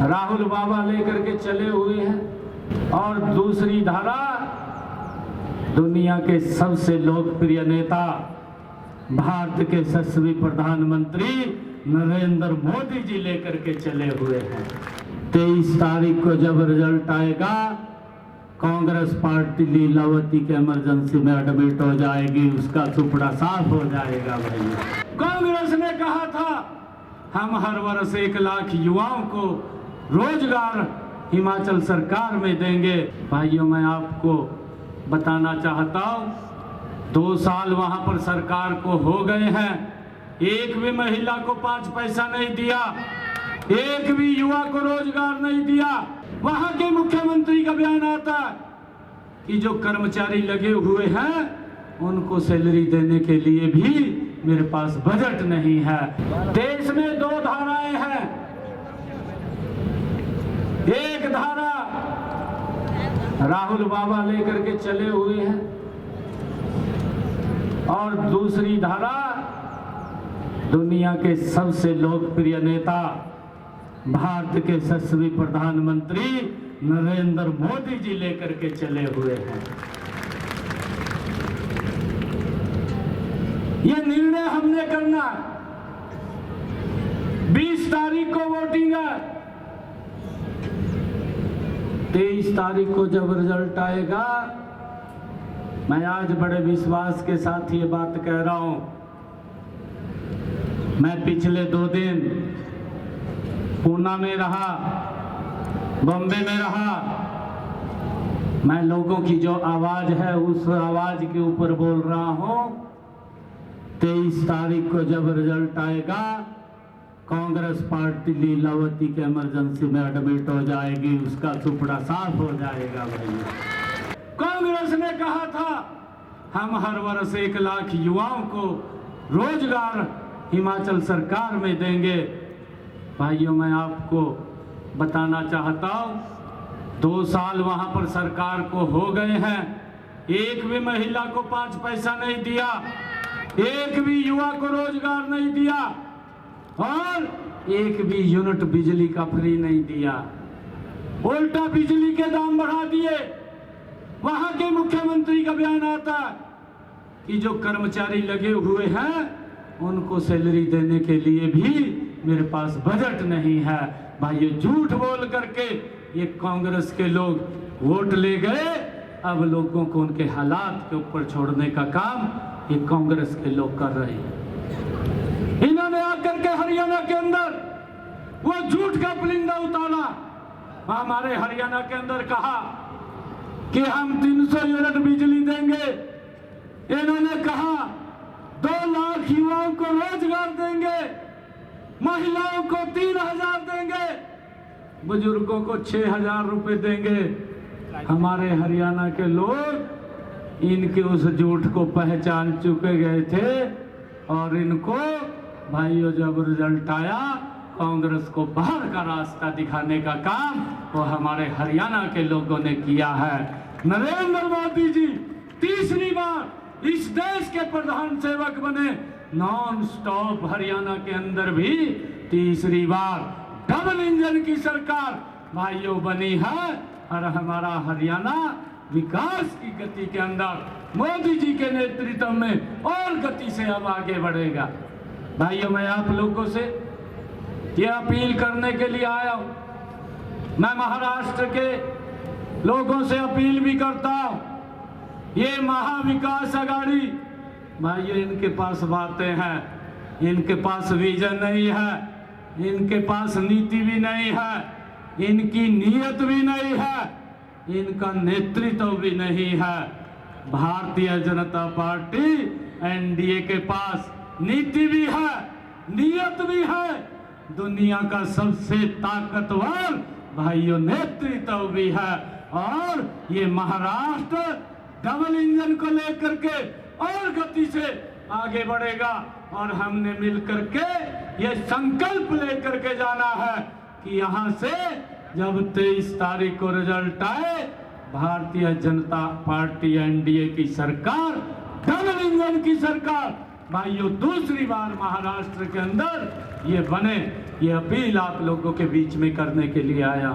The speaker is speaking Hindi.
राहुल बाबा लेकर के चले हुए हैं। और दूसरी धारा दुनिया के सबसे लोकप्रिय नेता भारत के यशस्वी प्रधानमंत्री नरेंद्र मोदी जी लेकर के चले हुए हैं। 23 तारीख को जब रिजल्ट आएगा, कांग्रेस पार्टी लीलावती के इमरजेंसी में एडमिट हो जाएगी, उसका सुपड़ा साफ हो जाएगा। भाई कांग्रेस ने कहा था हम हर वर्ष 1 लाख युवाओं को रोजगार हिमाचल सरकार में देंगे। भाइयों, मैं आपको बताना चाहता हूँ 2 साल वहां पर सरकार को हो गए हैं, एक भी महिला को 5 पैसा नहीं दिया, एक भी युवा को रोजगार नहीं दिया। वहां के मुख्यमंत्री का बयान आता है कि जो कर्मचारी लगे हुए हैं उनको सैलरी देने के लिए भी मेरे पास बजट नहीं है। देश में 2 धाराएं हैं, एक धारा राहुल बाबा लेकर के चले हुए हैं और दूसरी धारा दुनिया के सबसे लोकप्रिय नेता भारत के यशस्वी प्रधानमंत्री नरेंद्र मोदी जी लेकर के चले हुए हैं। ये निर्णय हमने करना है। 20 तारीख को वोटिंग है, 23 तारीख को जब रिजल्ट आएगा, मैं आज बड़े विश्वास के साथ ये बात कह रहा हूं। मैं पिछले 2 दिन पूना में रहा, बॉम्बे में रहा। मैं लोगों की जो आवाज है उस आवाज के ऊपर बोल रहा हूं। 23 तारीख को जब रिजल्ट आएगा, कांग्रेस पार्टी लीलावती के इमरजेंसी में एडमिट हो जाएगी, उसका सुपड़ा साफ हो जाएगा। भाई कांग्रेस ने कहा था हम हर वर्ष 1 लाख युवाओं को रोजगार हिमाचल सरकार में देंगे। भाइयों, मैं आपको बताना चाहता हूँ 2 साल वहां पर सरकार को हो गए हैं, एक भी महिला को 5 पैसा नहीं दिया, एक भी युवा को रोजगार नहीं दिया और एक भी यूनिट बिजली का फ्री नहीं दिया। उल्टा बिजली के दाम बढ़ा दिए। वहां के मुख्यमंत्री का बयान आता है कि जो कर्मचारी लगे हुए हैं उनको सैलरी देने के लिए भी मेरे पास बजट नहीं है। भाइयों, झूठ बोल करके ये कांग्रेस के लोग वोट ले गए। अब लोगों को उनके हालात के ऊपर छोड़ने का काम ये कांग्रेस के लोग कर रहे हैं। इन्होंने आकर के हरियाणा के अंदर वो झूठ का पुलिंदा उतारा। हमारे हरियाणा के अंदर कहा कि हम 300 यूनिट बिजली देंगे। इन्होंने कहा 2 लाख युवाओं को रोजगार देंगे, महिलाओं को 3,000 देंगे, बुजुर्गों को 6,000 रुपए देंगे। हमारे हरियाणा के लोग इनके उस झूठ को पहचान चुके गए थे और इनको भाइयों जब रिजल्ट आया, कांग्रेस को बाहर का रास्ता दिखाने का काम वो हमारे हरियाणा के लोगों ने किया है। नरेंद्र मोदी जी तीसरी बार इस देश के प्रधान सेवक बने। नॉन स्टॉप हरियाणा के अंदर भी तीसरी बार डबल इंजन की सरकार भाइयों बनी है और हमारा हरियाणा विकास की गति के अंदर मोदी जी के नेतृत्व में और गति से अब आगे बढ़ेगा। भाइयों, मैं आप लोगों से ये अपील करने के लिए आया हूं। मैं महाराष्ट्र के लोगों से अपील भी करता हूं। ये महाविकास आघाड़ी भाइयों, इनके पास बातें हैं, इनके पास विजन नहीं है, इनके पास नीति भी नहीं है, इनकी नीयत भी नहीं है, इनका नेतृत्व भी नहीं है। भारतीय जनता पार्टी एनडीए के पास नीति भी है, नीयत भी है, दुनिया का सबसे ताकतवर भाइयों नेतृत्व भी है और ये महाराष्ट्र डबल इंजन को लेकर के और गति से आगे बढ़ेगा और हमने मिलकर के ये संकल्प लेकर के जाना है कि यहाँ से जब 23 तारीख को रिजल्ट आए, भारतीय जनता पार्टी एनडीए की सरकार, डबल इंजन की सरकार भाइयों दूसरी बार महाराष्ट्र के अंदर ये बने, ये अपील आप लोगों के बीच में करने के लिए आया।